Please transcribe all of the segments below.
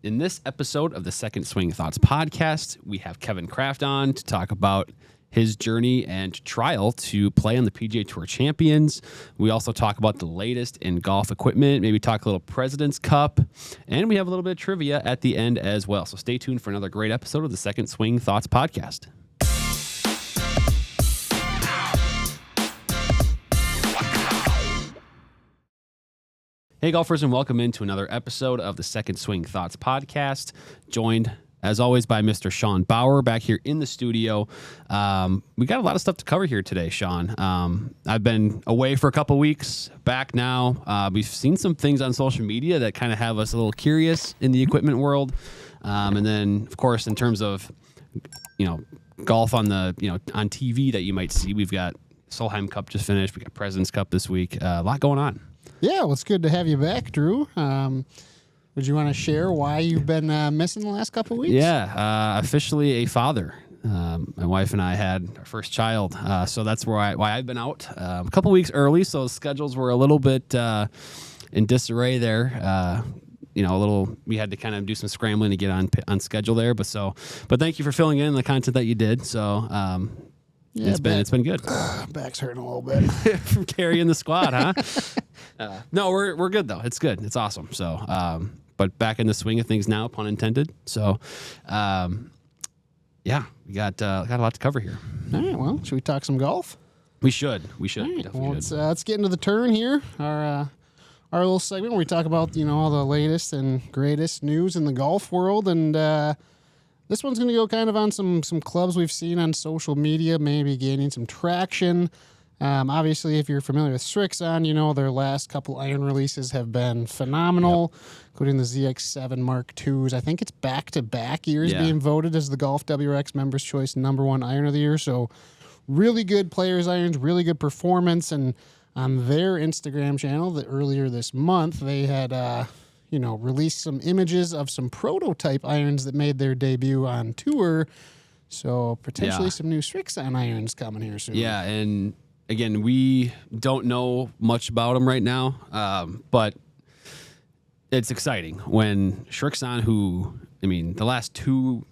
In this episode of the Second Swing Thoughts podcast, we have Kevin Kraft on to talk about his journey and trial to play on the PGA Tour Champions. We also talk about the latest in golf equipment, maybe talk a little President's Cup, and we have a little bit of trivia at the end as well. So stay tuned for another great episode of the Second Swing Thoughts podcast. Hey golfers, and welcome into another episode of the Second Swing Thoughts podcast, joined as always by Mr. Sean Bauer back here in the studio. We got a lot of stuff to cover here today, Sean. I've been away for a couple weeks, back now. We've seen some things on social media that kind of have us a little curious in the equipment world. And then, of course, in terms of, golf on the, on TV that you might see, we've got Solheim Cup just finished. We got President's Cup this week. A lot going on. Yeah, well, it's good to have you back, Drew. Would you want to share why you've been missing the last couple of weeks? Yeah, officially a father. My wife and I had our first child, so that's why I've been out a couple weeks early. So schedules were a little bit in disarray there. We had to kind of do some scrambling to get on schedule there. But thank you for filling in the content that you did. So. Yeah, it's been good. Back's hurting a little bit from carrying the squad, huh? No, we're good though. It's good. It's awesome. So, but back in the swing of things now, pun intended. So, we got a lot to cover here. All right. Well, should we talk some golf? We should. All right, well, let's get into the turn here. Our little segment where we talk about all the latest and greatest news in the golf world, and this one's going to go kind of on some clubs we've seen on social media, maybe gaining some traction. Obviously, if you're familiar with Srixon, their last couple iron releases have been phenomenal, including the ZX7 Mark IIs. I think it's back-to-back years being voted as the Golf WRX Members' Choice #1 iron of the year. So really good players' irons, really good performance. And on their Instagram channel, earlier this month, they had released some images of some prototype irons that made their debut on tour. So potentially some new Srixon irons coming here soon. Yeah, and again, we don't know much about them right now, but it's exciting when Srixon, the last two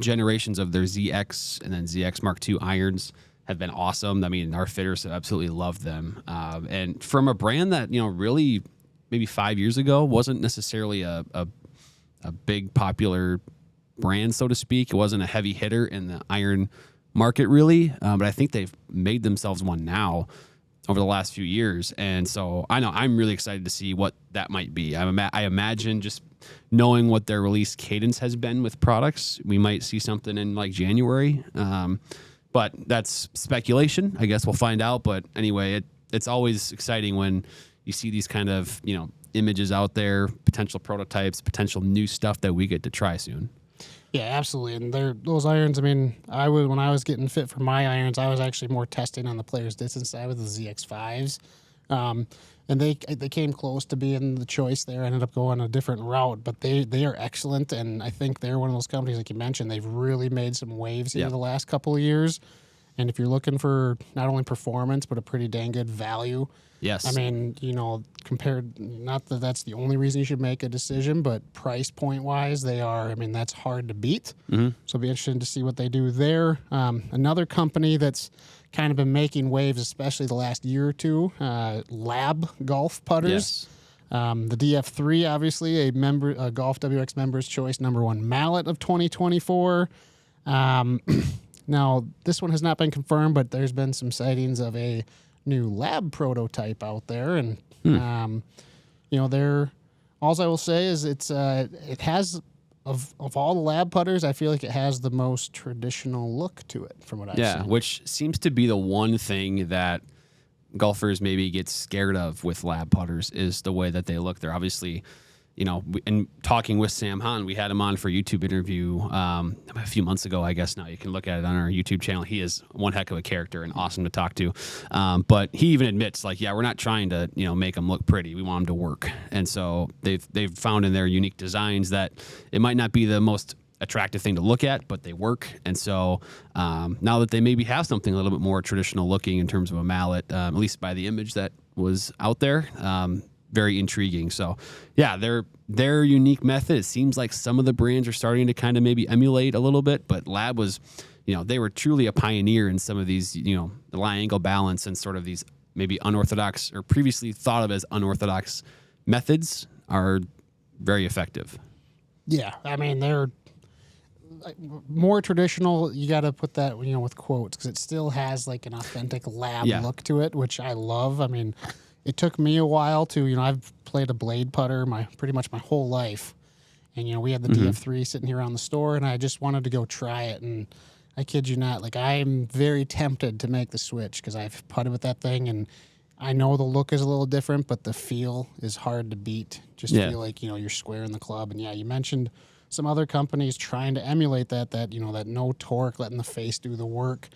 generations of their ZX and then ZX Mark II irons have been awesome. I mean, our fitters have absolutely loved them. And from a brand that, really maybe 5 years ago wasn't necessarily a big popular brand, so to speak. It wasn't a heavy hitter in the iron market, really. But I think they've made themselves one now over the last few years. And so I know I'm really excited to see what that might be. I imagine just knowing what their release cadence has been with products, we might see something in like January. But that's speculation. I guess we'll find out. But anyway, it's always exciting when you see these kind of, images out there, potential prototypes, potential new stuff that we get to try soon. Yeah, absolutely. And those irons, when I was getting fit for my irons, I was actually more testing on the player's distance side with the ZX5s. And they came close to being the choice there. Ended up going a different route, but they are excellent. And I think they're one of those companies, like you mentioned, they've really made some waves in the last couple of years. And if you're looking for not only performance, but a pretty dang good value, yes. Compared, not that that's the only reason you should make a decision, but price point wise, they are, that's hard to beat. Mm-hmm. So it'll be interesting to see what they do there. Another company that's kind of been making waves, especially the last year or two, Lab golf putters. Yes. The DF3, obviously, a Golf WRX Members' Choice #1 mallet of 2024. Now, this one has not been confirmed, but there's been some sightings of a new Lab prototype out there, and all I will say is it has of all the Lab putters, I feel like it has the most traditional look to it from what I've seen. Yeah, which seems to be the one thing that golfers maybe get scared of with Lab putters is the way that they look. They're obviously, and talking with Sam Hahn, we had him on for a YouTube interview a few months ago, I guess now. You can look at it on our YouTube channel. He is one heck of a character and awesome to talk to. But he even admits, we're not trying to, make them look pretty. We want them to work. And so they've found in their unique designs that it might not be the most attractive thing to look at, but they work. And so now that they maybe have something a little bit more traditional looking in terms of a mallet, at least by the image that was out there, very intriguing. So, yeah, their unique method. It seems like some of the brands are starting to kind of maybe emulate a little bit, but Lab was, they were truly a pioneer in some of these, the lie angle balance and sort of these maybe unorthodox or previously thought of as unorthodox methods are very effective. Yeah, I mean, they're more traditional. You got to put that, with quotes, because it still has like an authentic lab look to it, which I love. I mean, it took me a while to, I've played a blade putter pretty much my whole life. And, we had the DF3 sitting here on the store, and I just wanted to go try it. And I kid you not, like, I'm very tempted to make the switch because I've putted with that thing, and I know the look is a little different, but the feel is hard to beat. Just feel like, you're squaring the club. And, you mentioned some other companies trying to emulate that no torque, letting the face do the work.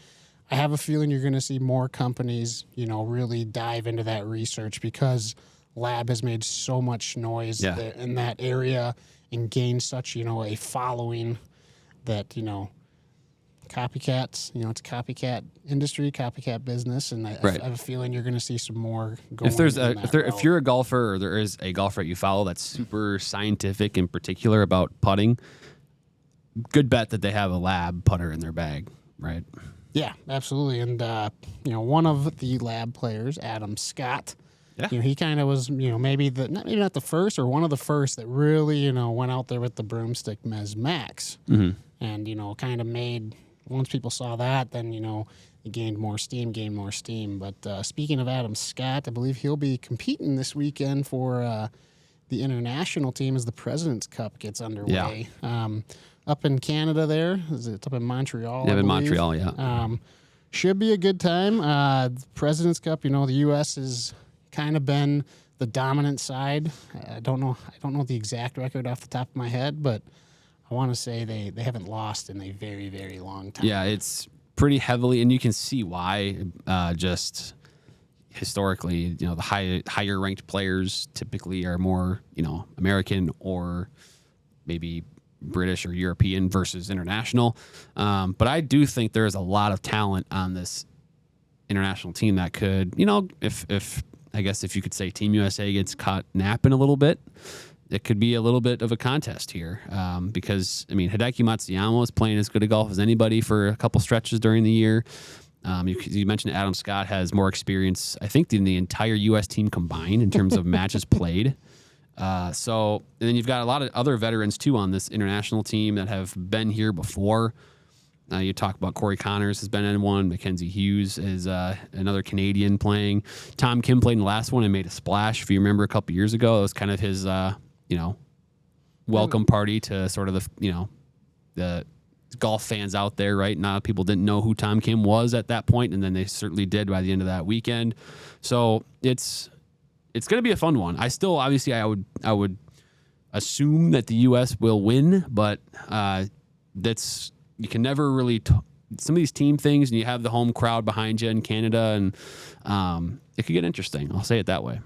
I have a feeling you're going to see more companies, really dive into that research because Lab has made so much noise in that area and gained such, a following that, copycats, it's a copycat industry, copycat business, and I have a feeling you're going to see some more going. If you're a golfer, or there is a golfer that you follow that's super scientific in particular about putting, good bet that they have a Lab putter in their bag, right? Yeah, absolutely. And one of the Lab players, Adam Scott, he kind of was, maybe not the first or one of the first that really, went out there with the broomstick Mez Max, and kind of made. Once people saw that, then, it gained more steam. But speaking of Adam Scott, I believe he'll be competing this weekend for the international team as the President's Cup gets underway. Up in Canada there. It's up in Montreal, in Montreal, should be a good time. The President's Cup, the U.S. has kind of been the dominant side. I don't know the exact record off the top of my head, but I want to say they haven't lost in a very, very long time. Yeah, it's pretty heavily, and you can see why. Just historically, the higher ranked players typically are more, American or maybe British or European versus international. But I do think there is a lot of talent on this international team that could, if I guess if you could say Team USA gets caught napping a little bit, it could be a little bit of a contest here because, Hideki Matsuyama is playing as good a golf as anybody for a couple stretches during the year. You mentioned Adam Scott has more experience, I think, than the entire U.S. team combined in terms of matches played. And then you've got a lot of other veterans, too, on this international team that have been here before. You talk about Corey Connors has been in one. Mackenzie Hughes is another Canadian playing. Tom Kim played in the last one and made a splash. If you remember a couple years ago, it was kind of his welcome party to sort of the golf fans out there, right? Now people didn't know who Tom Kim was at that point, and then they certainly did by the end of that weekend. So it's going to be a fun one. Obviously I would assume that the U.S. will win, but you can never really some of these team things, and you have the home crowd behind you in Canada, and it could get interesting. I'll say it that way.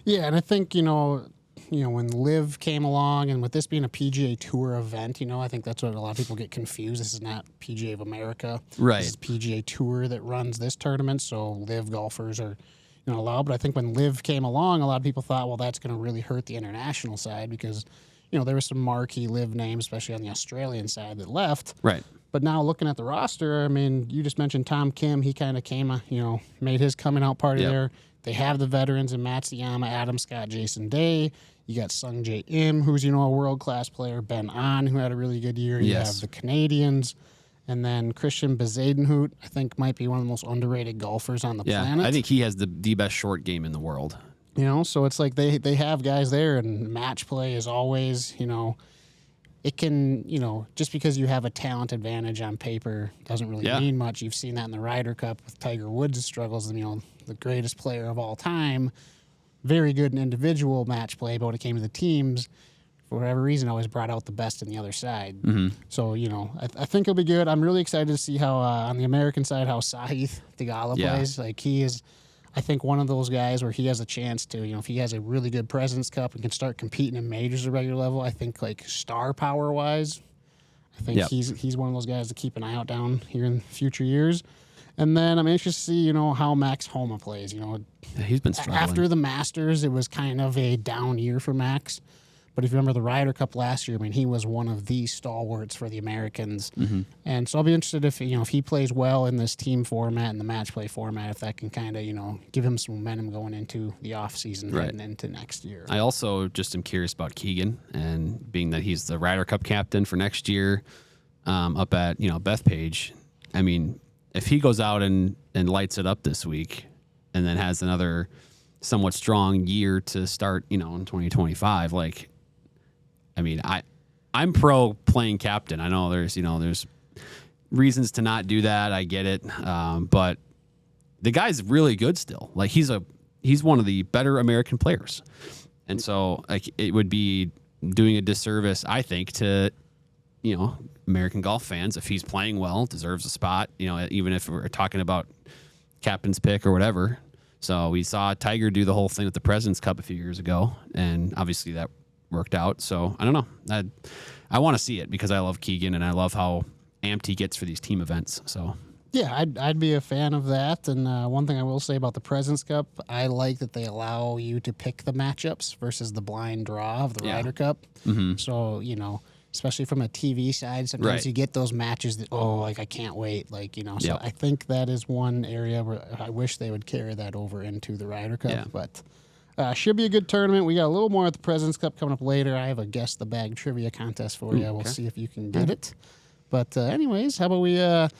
Yeah, and I think when Live came along, and with this being a PGA Tour event, I think that's what a lot of people get confused. This is not PGA of America. Right. This is PGA Tour that runs this tournament, so Live golfers are allowed. But I think when Live came along, a lot of people thought, well, that's going to really hurt the international side because, there was some marquee Live names, especially on the Australian side, that left. Right. But now looking at the roster, you just mentioned Tom Kim. He kind of came, made his coming out party there. They have the veterans in Matsuyama, Adam Scott, Jason Day. You got Sung Jae Im, who's, a world-class player. Ben An, who had a really good year. You have the Canadians. And then Christian Bezuidenhout, I think, might be one of the most underrated golfers on the planet. I think he has the best short game in the world. So it's like they have guys there, and match play is always, it can, just because you have a talent advantage on paper doesn't really mean much. You've seen that in the Ryder Cup with Tiger Woods' struggles, and, the greatest player of all time, very good in individual match play, but when it came to the teams, for whatever reason, always brought out the best in the other side. Mm-hmm. So, I think it'll be good. I'm really excited to see how, on the American side, how Sahith Theegala plays. Like, he is, I think, one of those guys where he has a chance to, if he has a really good President's Cup and can start competing in majors at a regular level, I think, like, star power-wise, I think he's one of those guys to keep an eye out down here in future years. And then I'm interested to see, how Max Homa plays. Yeah, he's been struggling. After the Masters, it was kind of a down year for Max. But if you remember the Ryder Cup last year, he was one of the stalwarts for the Americans. And so I'll be interested if he plays well in this team format and the match play format, if that can kind of, give him some momentum going into the offseason heading into next year. I also just am curious about Keegan, and being that he's the Ryder Cup captain for next year up at, Bethpage. I mean, if he goes out and lights it up this week and then has another somewhat strong year to start, in 2025, I'm pro playing captain. I know there's reasons to not do that. I get it. But the guy's really good still. He's one of the better American players. And so it would be doing a disservice, I think, to, American golf fans if he's playing well, deserves a spot, even if we're talking about captain's pick or whatever. So we saw Tiger do the whole thing with the President's Cup a few years ago, and obviously that worked out. So I don't know. I want to see it because I love Keegan and I love how amped he gets for these team events. So yeah, I'd be a fan of that. And one thing I will say about the President's Cup, I like that they allow you to pick the matchups versus the blind draw of the Ryder Cup. So especially from a TV side, sometimes you get those matches that I can't wait. So I think that is one area where I wish they would carry that over into the Ryder Cup. Yeah. But should be a good tournament. We got a little more at the President's Cup coming up later. I have a Guess the Bag trivia contest for you. We'll see if you can get it. But anyways, how about we head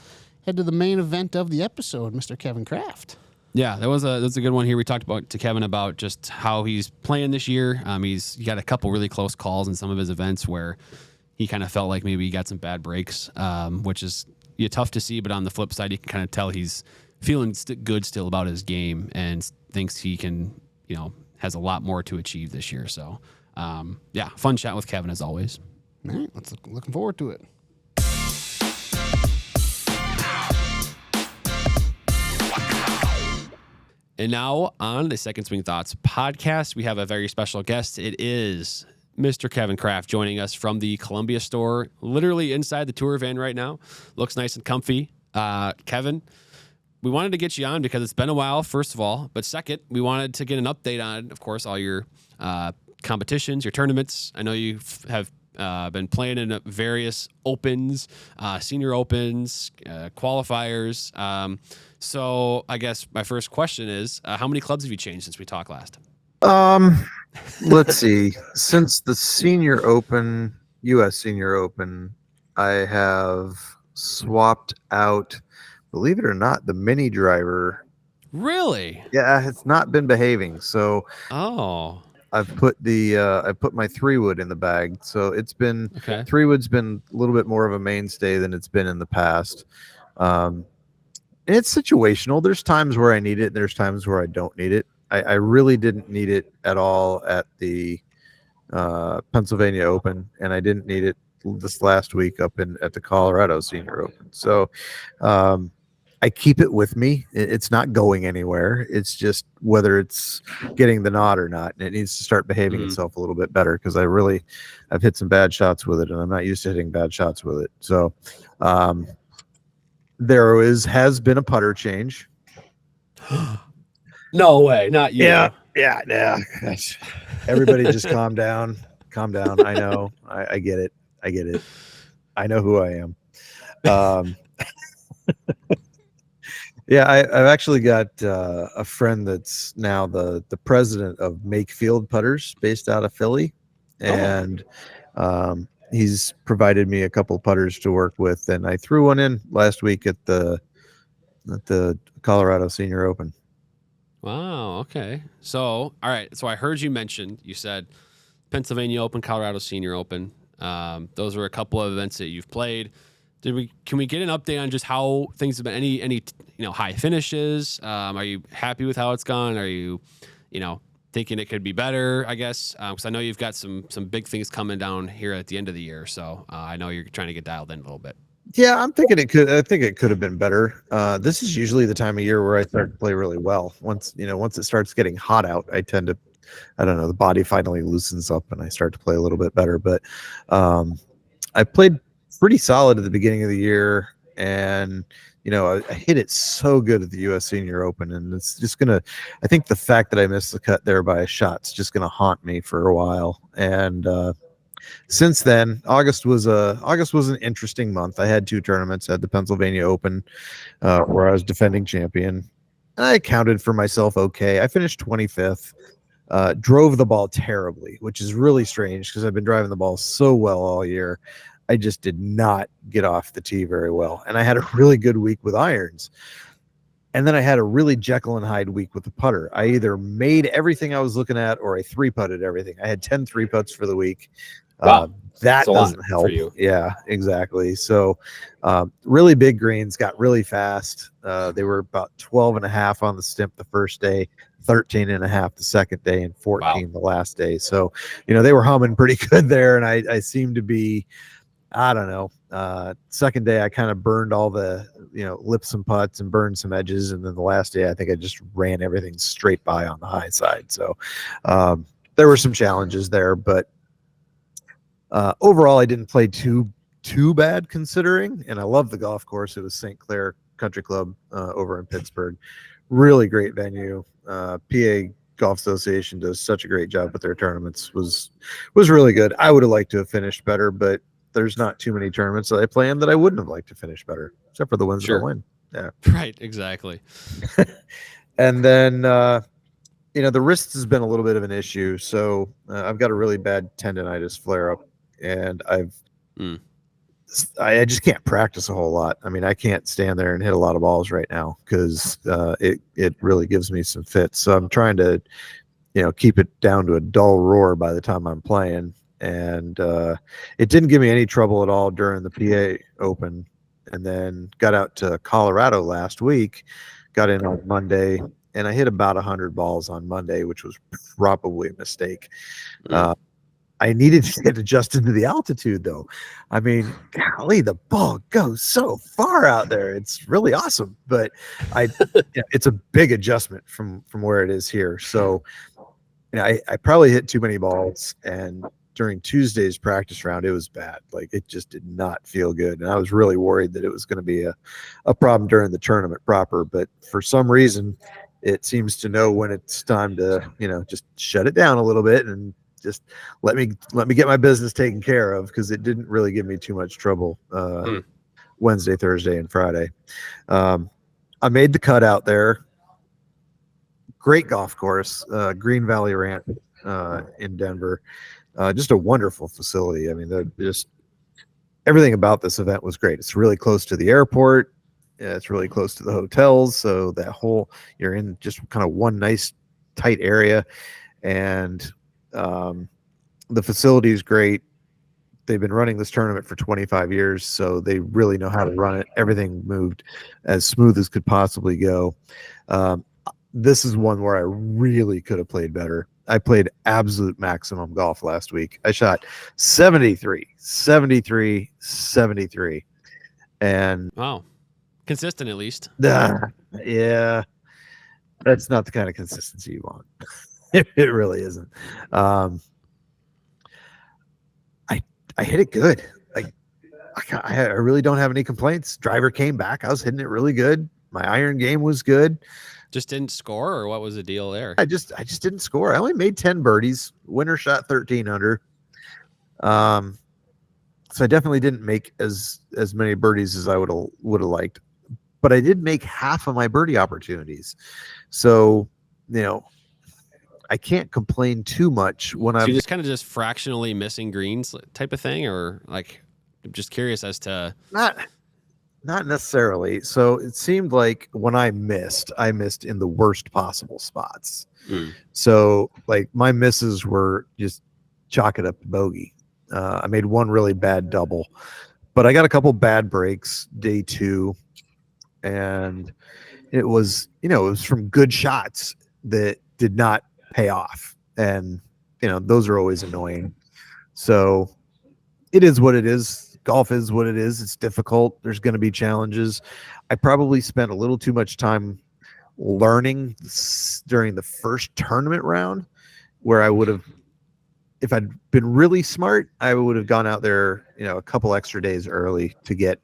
to the main event of the episode, Mr. Kevin Kraft. Yeah, that's a good one here. We talked to Kevin about just how he's playing this year. He's got a couple really close calls in some of his events where he kind of felt like maybe he got some bad breaks, which is tough to see. But on the flip side, you can kind of tell he's feeling good still about his game and thinks he can, has a lot more to achieve this year. So, fun chat with Kevin as always. All right, looking forward to it. And now on the Second Swing Thoughts podcast, we have a very special guest. It is Mr. Kevin Kraft joining us from the Columbia store, literally inside the tour van right now. Looks nice and comfy. Kevin, we wanted to get you on because it's been a while, first of all. But second, we wanted to get an update on, of course, all your competitions, your tournaments. I know you have been playing in various opens, senior opens, qualifiers. So I guess my first question is, how many clubs have you changed since we talked last? Let's see. Since the Senior Open, U.S. Senior Open, I have swapped out, believe it or not, the mini driver. Really? Yeah, it's not been behaving. So I've put I put my 3-wood in the bag. So it's been 3-wood's been a little bit more of a mainstay than it's been in the past. And it's situational. There's times where I need it. There's times where I don't need it. I really didn't need it at all at the Pennsylvania Open, and I didn't need it this last week up at the Colorado Senior Open. So I keep it with me. It's not going anywhere. It's just whether it's getting the nod or not, and it needs to start behaving itself a little bit better because I've hit some bad shots with it, and I'm not used to hitting bad shots with it. So there has been a putter change. No way, not you. Yeah. Everybody just calm down. I know. I get it. I know who I am. I've actually got a friend that's now the president of Make Field Putters based out of Philly. And he's provided me a couple putters to work with. And I threw one in last week at the Colorado Senior Open. Wow. Okay. So, all right. So I heard you said Pennsylvania Open, Colorado Senior Open. Those are a couple of events that you've played. Can we get an update on just how things have been? Any high finishes? Are you happy with how it's gone? Are you, thinking it could be better? I guess because I know you've got some big things coming down here at the end of the year. So I know you're trying to get dialed in a little bit. Yeah, I'm thinking I think it could have been better. This is usually the time of year where I start to play really well. Once it starts getting hot out, I tend to, the body finally loosens up and I start to play a little bit better. But I played pretty solid at the beginning of the year. and I hit it so good at the U.S. Senior Open, and it's just I think the fact that I missed the cut there by a shot's just gonna haunt me for a while. And since then, August was an interesting month. I had 2 tournaments. I had the Pennsylvania Open, where I was defending champion. I accounted for myself okay. I finished 25th. Drove the ball terribly, which is really strange because I've been driving the ball so well all year. I just did not get off the tee very well. And I had a really good week with irons. And then I had a really Jekyll and Hyde week with the putter. I either made everything I was looking at or I 3-putted everything. I had 10 3-putts for the week. Wow. That doesn't help. Yeah, exactly. So really big greens, got really fast. They were about 12.5 on the stimp the first day, 13.5 the second day, and 14 the last day. So, they were humming pretty good there. And I seemed to be, I don't know. Second day, I kind of burned all the, lipped some putts and burned some edges. And then the last day, I think I just ran everything straight by on the high side. So there were some challenges there, but overall, I didn't play too bad considering. And I love the golf course. It was St. Clair Country Club over in Pittsburgh. Really great venue. PA Golf Association does such a great job with their tournaments. Was really good. I would have liked to have finished better, but there's not too many tournaments that I play in that I wouldn't have liked to finish better, except for the ones that I win. Yeah. Right. Exactly. And then, the wrist has been a little bit of an issue. So I've got a really bad tendonitis flare up, and I just can't practice a whole lot. I mean, I can't stand there and hit a lot of balls right now because it really gives me some fits. So I'm trying to, keep it down to a dull roar by the time I'm playing. And it didn't give me any trouble at all during the PA Open. And then got out to Colorado last week, got in on Monday, and I hit about 100 balls on Monday, which was probably a mistake. I needed to get adjusted to the altitude, though. I mean, golly, the ball goes so far out there. It's really awesome, but it's a big adjustment from where it is here. So, I probably hit too many balls, and during Tuesday's practice round, it was bad. Like, it just did not feel good, and I was really worried that it was going to be a problem during the tournament proper. But for some reason, it seems to know when it's time to, just shut it down a little bit and just let me get my business taken care of, because it didn't really give me too much trouble Wednesday, Thursday, and Friday. I made the cut out there. Great golf course, Green Valley Ranch in Denver. Just a wonderful facility. I mean, just everything about this event was great. It's really close to the airport. It's really close to the hotels. So you're in just kind of one nice tight area, and the facility is great. They've been running this tournament for 25 years, so they really know how to run it. Everything moved as smooth as could possibly go. This is one where I really could have played better. I played absolute maximum golf last week. I shot 73, 73, 73. And wow. Consistent, at least. Yeah. That's not the kind of consistency you want. It really isn't. I hit it good. I really don't have any complaints. Driver came back. I was hitting it really good. My iron game was good. Just didn't score, or what was the deal there? I just didn't score. I only made 10 birdies. Winner shot 13 under. So I definitely didn't make as many birdies as I would have liked. But I did make half of my birdie opportunities. So, I can't complain too much when I'm just kind of fractionally missing greens type of thing, or like, I'm just curious as to not necessarily. So it seemed like when I missed in the worst possible spots. So like my misses were just chalk it up to bogey. I made one really bad double, but I got a couple bad breaks day 2, and it was from good shots that did not pay off, and those are always annoying. So it is what it is. Golf is what it is. It's difficult. There's going to be challenges. I probably spent a little too much time learning during the first tournament round, where I would have, if I'd been really smart, I would have gone out there, a couple extra days early to get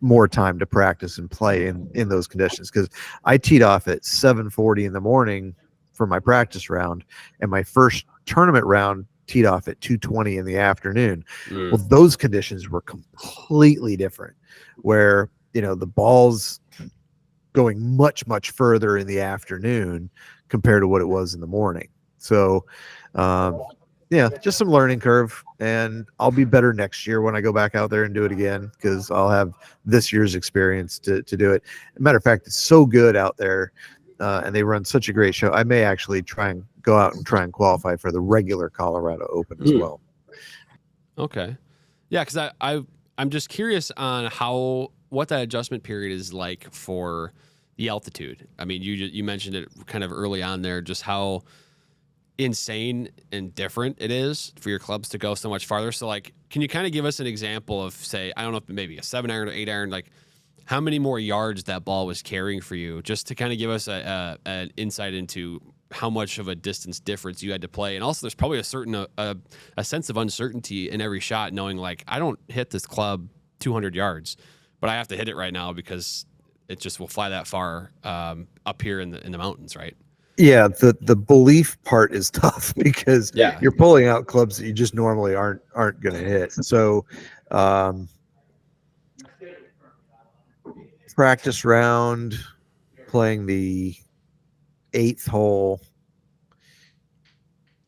more time to practice and play in those conditions, because I teed off at 7:40 in the morning for my practice round, and my first tournament round teed off at 2:20 in the afternoon. Well, those conditions were completely different, where the ball's going much further in the afternoon compared to what it was in the morning. So just some learning curve, and I'll be better next year when I go back out there and do it again, because I'll have this year's experience to do it. Matter of fact, it's so good out there, and they run such a great show. I may actually try and go out and try and qualify for the regular Colorado Open as well. Okay. Yeah, because I'm just curious on what that adjustment period is like for the altitude. I mean, you mentioned it kind of early on there, just how insane and different it is for your clubs to go so much farther. So, like, can you kind of give us an example of, say, I don't know if maybe a 7-iron or 8-iron, like how many more yards that ball was carrying for you, just to kind of give us an insight into how much of a distance difference you had to play. And also, there's probably a certain a sense of uncertainty in every shot, knowing like, I don't hit this club 200 yards, but I have to hit it right now because it just will fly that far up here in the mountains, right? Yeah, the belief part is tough, because you're pulling out clubs that you just normally aren't going to hit. So practice round, playing the 8th hole,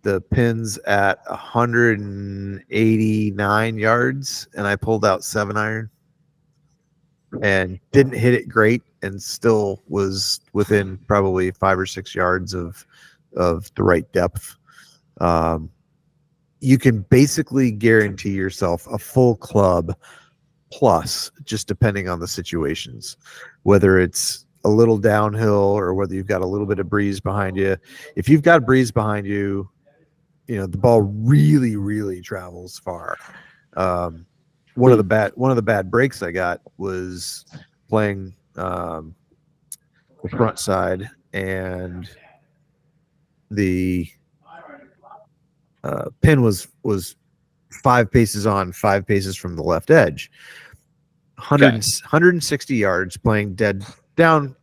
the pin's at 189 yards, and I pulled out 7-iron and didn't hit it great, and still was within probably 5 or 6 yards of the right depth. You can basically guarantee yourself a full club plus, just depending on the situations, whether it's a little downhill or whether you've got a little bit of breeze behind you. If you've got breeze behind you, the ball really travels far. One of the bad breaks I got was playing the front side, and the pin was 5 paces on, 5 paces from the left edge. 160 yards, playing dead down,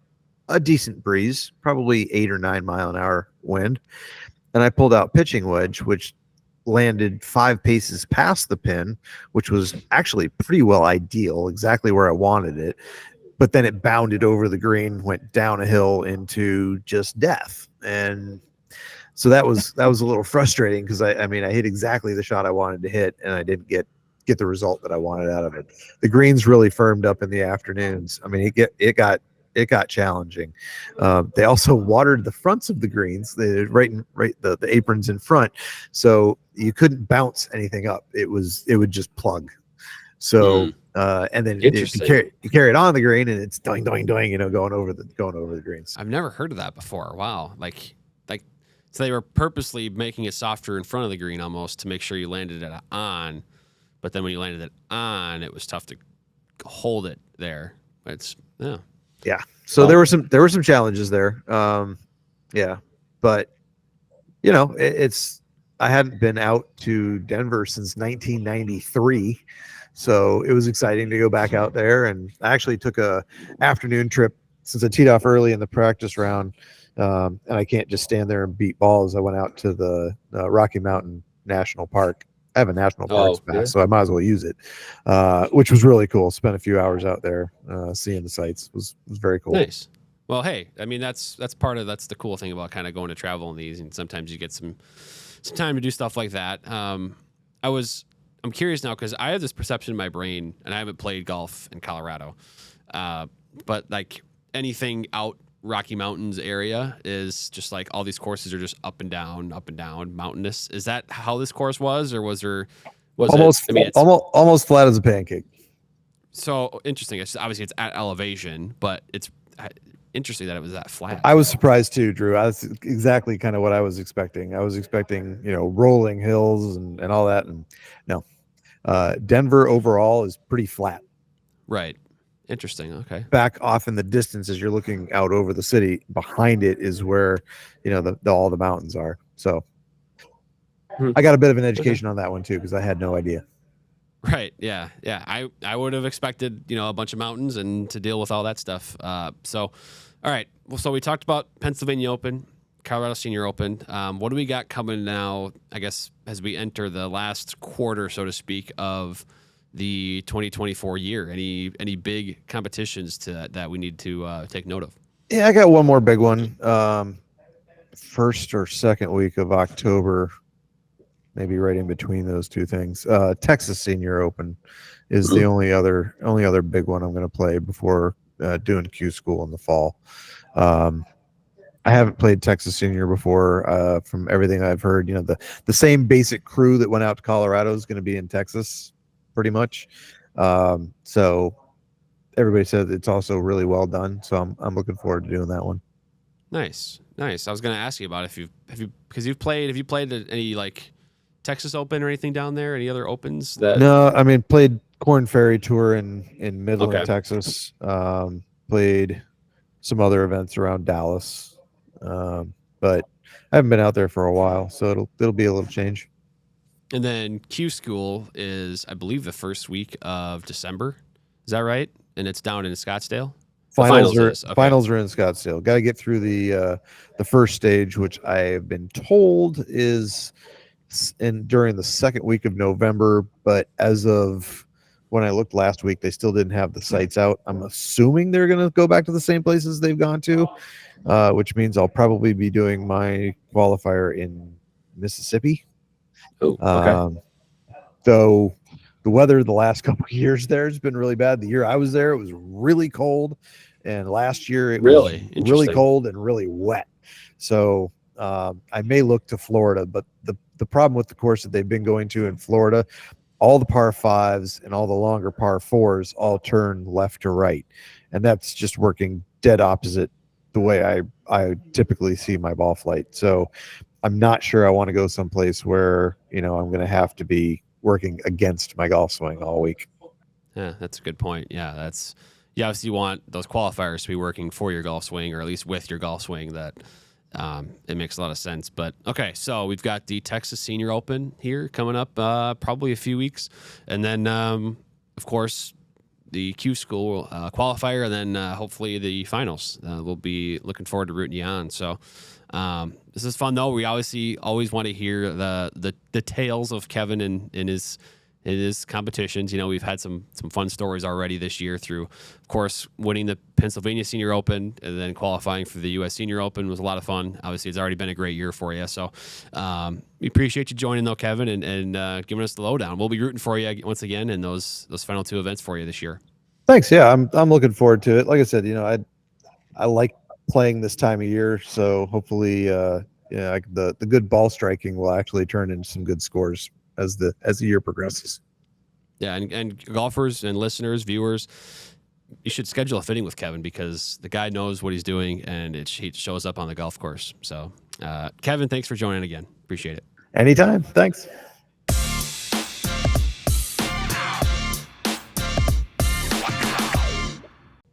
a decent breeze, probably 8 or 9 mile an hour wind, and I pulled out pitching wedge, which landed 5 paces past the pin, which was actually pretty well ideal, exactly where I wanted it. But then it bounded over the green, went down a hill into just death. And so that was a little frustrating, because I hit exactly the shot I wanted to hit, and I didn't get the result that I wanted out of it. The greens really firmed up in the afternoons. I mean, it got challenging. They also watered the fronts of the greens, the aprons in front, so you couldn't bounce anything up. It would just plug. So and then you carry it on the green, and it's doing, going over the greens. I've never heard of that before. Wow. Like so they were purposely making it softer in front of the green almost to make sure you landed it on, but then when you landed it on, it was tough to hold it there. Yeah. So there were some challenges there. But I hadn't been out to Denver since 1993. So it was exciting to go back out there, and I actually took a afternoon trip, since I teed off early in the practice round, and I can't just stand there and beat balls. I went out to the Rocky Mountain National Park. I have a national parks pass, so I might as well use it, which was really cool. Spent a few hours out there seeing the sights. It was very cool. Nice. Well, hey, I mean, that's the cool thing about kind of going to travel in these, and sometimes you get some time to do stuff like that. I'm curious now, because I have this perception in my brain, and I haven't played golf in Colorado, but like anything out Rocky Mountains area is just like all these courses are just up and down, mountainous. Is that how this course was, or was almost flat as a pancake? So interesting. Obviously it's at elevation, but it's interesting that it was that flat. I was surprised too, Drew. That's exactly kind of what I was expecting. I was expecting, rolling hills and all that, and no. Denver overall is pretty flat. Right. Interesting. Okay. Back off in the distance, as you're looking out over the city, behind it is where all the mountains are. So I got a bit of an education on that one too, because I had no idea. Right. Yeah. Yeah. I would have expected, a bunch of mountains and to deal with all that stuff. So, all right. Well, so we talked about Pennsylvania Open, Colorado Senior Open. What do we got coming now, I guess, as we enter the last quarter, so to speak, of the 2024 year? Any big competitions that we need to take note of? Yeah, I got one more big one. First or second week of October, maybe right in between those two things. Texas Senior Open is the only other big one I'm going to play before doing Q School in the fall. I haven't played Texas Senior before. From everything I've heard, the same basic crew that went out to Colorado is going to be in Texas, pretty much. So everybody says it's also really well done. So I'm looking forward to doing that one. Nice. I was going to ask you about have you played any like Texas Open or anything down there? Any other opens? No, I mean, played Corn Ferry Tour in Midland, Texas. Played some other events around Dallas, but I haven't been out there for a while, so it'll be a little change. And then Q School is, I believe, the first week of December. Is that right? And it's down in Scottsdale. Finals are in Scottsdale. Got to get through the first stage, which I've been told is during the second week of November, but as of when I looked last week, they still didn't have the sites out. I'm assuming they're going to go back to the same places they've gone to, which means I'll probably be doing my qualifier in Mississippi. Oh, okay. So the weather the last couple of years there has been really bad. The year I was there, it was really cold, and last year it was really cold and really wet. So I may look to Florida, but the problem with the course that they've been going to in Florida, all the par fives and all the longer par fours all turn left to right, and that's just working dead opposite the way I typically see my ball flight. So I'm not sure I want to go someplace where I'm going to have to be working against my golf swing all week. Yeah, that's a good point. Yeah, you obviously want those qualifiers to be working for your golf swing, or at least with your golf swing. That it makes a lot of sense. But okay, so we've got the Texas Senior Open here coming up, probably a few weeks, and then of course the Q School qualifier, and then hopefully the finals. We'll be looking forward to rooting you on. So this is fun, though. We obviously always want to hear the tales of Kevin and his competitions. We've had some fun stories already this year through, of course, winning the Pennsylvania Senior Open and then qualifying for the U.S. Senior Open was a lot of fun. Obviously, it's already been a great year for you. So we appreciate you joining, though, Kevin, and giving us the lowdown. We'll be rooting for you once again in those final two events for you this year. Thanks. Yeah, I'm looking forward to it. Like I said, I like playing this time of year, so hopefully the good ball striking will actually turn into some good scores as the year progresses. Yeah, and golfers and listeners, viewers, you should schedule a fitting with Kevin, because the guy knows what he's doing, and he shows up on the golf course. So Kevin, thanks for joining again. Appreciate it. Anytime. Thanks.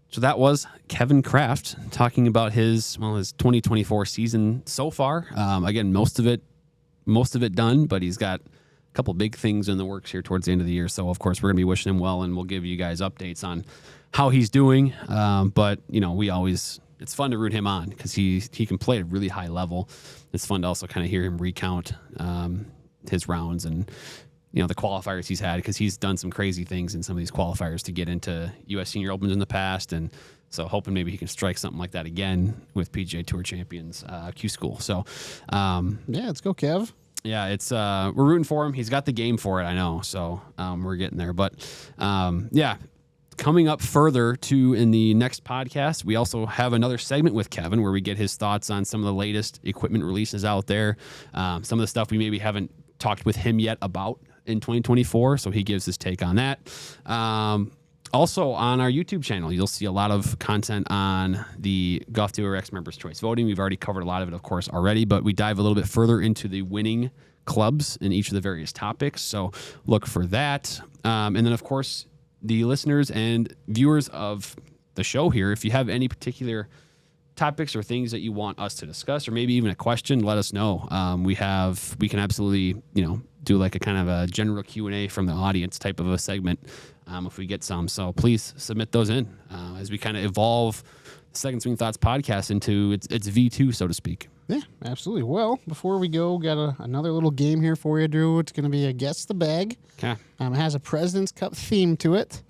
So that was Kevin Kraft talking about his 2024 season so far. Again, most of it done, but he's got a couple big things in the works here towards the end of the year. So of course we're gonna be wishing him well, and we'll give you guys updates on how he's doing. But it's fun to root him on, because he can play at a really high level. It's fun to also kind of hear him recount his rounds and the qualifiers he's had, because he's done some crazy things in some of these qualifiers to get into U.S. Senior Opens in the past. And so hoping maybe he can strike something like that again with PGA Tour Champions Q School. So yeah, let's go, Kev. Yeah, it's we're rooting for him. He's got the game for it, I know. So we're getting there. But yeah, coming up further in the next podcast, we also have another segment with Kevin where we get his thoughts on some of the latest equipment releases out there. Some of the stuff we maybe haven't talked with him yet about in 2024, so he gives his take on that. Also on our YouTube channel, you'll see a lot of content on the Golf Dealer X Members Choice Voting. We've already covered a lot of it, of course, already, but we dive a little bit further into the winning clubs in each of the various topics, so look for that. And then, of course, the listeners and viewers of the show here, if you have any particular topics or things that you want us to discuss, or maybe even a question, let us know. We can absolutely, do like a kind of a general Q&A from the audience type of a segment if we get some. So please submit those in as we kind of evolve the Second Swing Thoughts podcast into its V2, so to speak. Yeah, absolutely. Well, before we go, got another little game here for you, Drew. It's going to be a Guess the Bag. Okay. It has a President's Cup theme to it.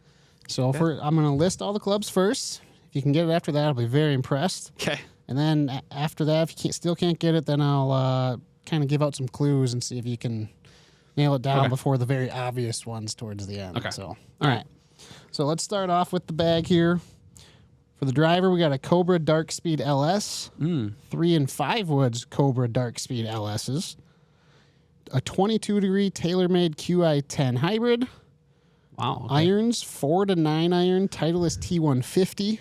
So I'm going to list all the clubs first. If you can get it after that, I'll be very impressed. Okay. And then after that, if you still can't get it, then I'll kind of give out some clues and see if you can nail it down before the very obvious ones towards the end. Okay. So, all right. So let's start off with the bag here. For the driver, we got a Cobra Dark Speed LS, 3 and 5 woods Cobra Dark Speed LSs, a 22-degree TaylorMade QI10 hybrid. Wow. Okay. Irons, 4 to 9 iron, Titleist T150.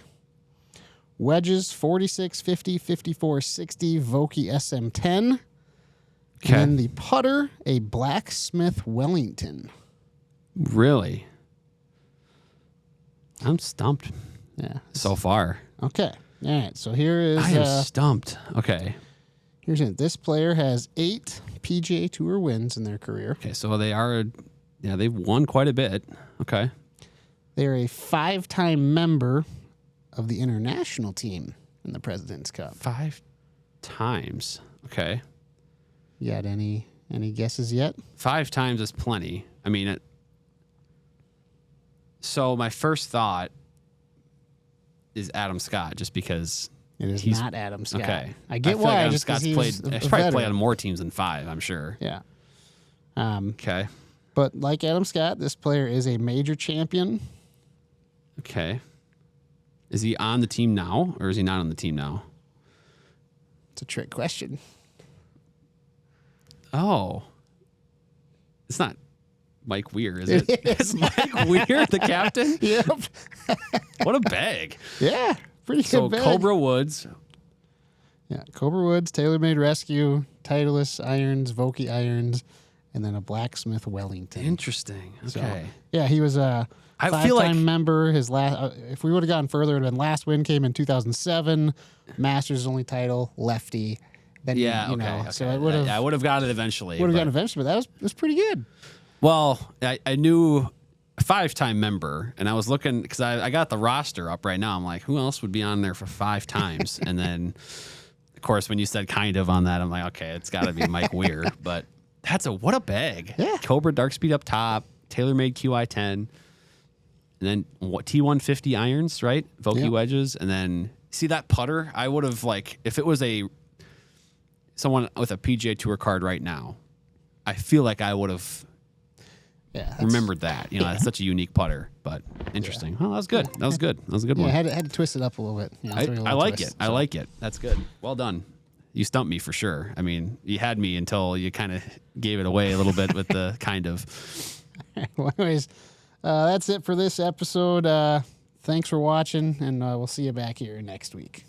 Wedges, 4650, 5460, Vokey SM10. Okay. And then the putter, a Blacksmith Wellington. Really? I'm stumped. Yeah. So far. Okay. All right. So here is. I am stumped. Okay. Here's it. This player has 8 PGA Tour wins in their career. Okay. So they've won quite a bit. Okay. They're a 5-time member of the international team in the President's Cup. 5 times. Okay. You got any guesses yet? 5 times is plenty. I mean, so my first thought is Adam Scott, just because it is not Adam Scott. Okay. I get feel why. like Adam just Scott's he's probably played on more teams than 5, I'm sure. Yeah. Okay. But like Adam Scott, this player is a major champion. Okay. Is he on the team now, or is he not on the team now? It's a trick question. Oh. It's not Mike Weir, is it? It's Mike Weir, the captain? Yep. What a bag. Yeah. Pretty good So bag. Cobra Woods. Yeah. Cobra Woods, TaylorMade Rescue, Titleist irons, Vokey irons, and then a Blacksmith Wellington. Interesting. Okay. So, yeah, he was a I feel five-time like member. His last, if we would have gone further, it would have been last win came in 2007. Masters only title, lefty. Then okay. So I would have. I would have got it eventually. Would have gotten eventually, but that was pretty good. Well, I knew a 5-time member, and I was looking because I got the roster up right now. I'm like, who else would be on there for 5 times? And then, of course, when you said kind of on that, I'm like, okay, it's got to be Mike Weir. But what a bag. Yeah. Cobra Dark Speed up top, TaylorMade QI10, and then T150 irons, right? Vokey wedges, and then see that putter. I would have if it was someone with a PGA Tour card right now, I feel like I would have remembered that. That's such a unique putter, but interesting. Yeah. Well, that was good. That was good. That was a good one. I had to twist it up a little bit. I like it. I like it. That's good. Well done. You stumped me for sure. I mean, you had me until you kind of gave it away a little bit with the kind of. Well, anyways, that's it for this episode. Thanks for watching, and we'll see you back here next week.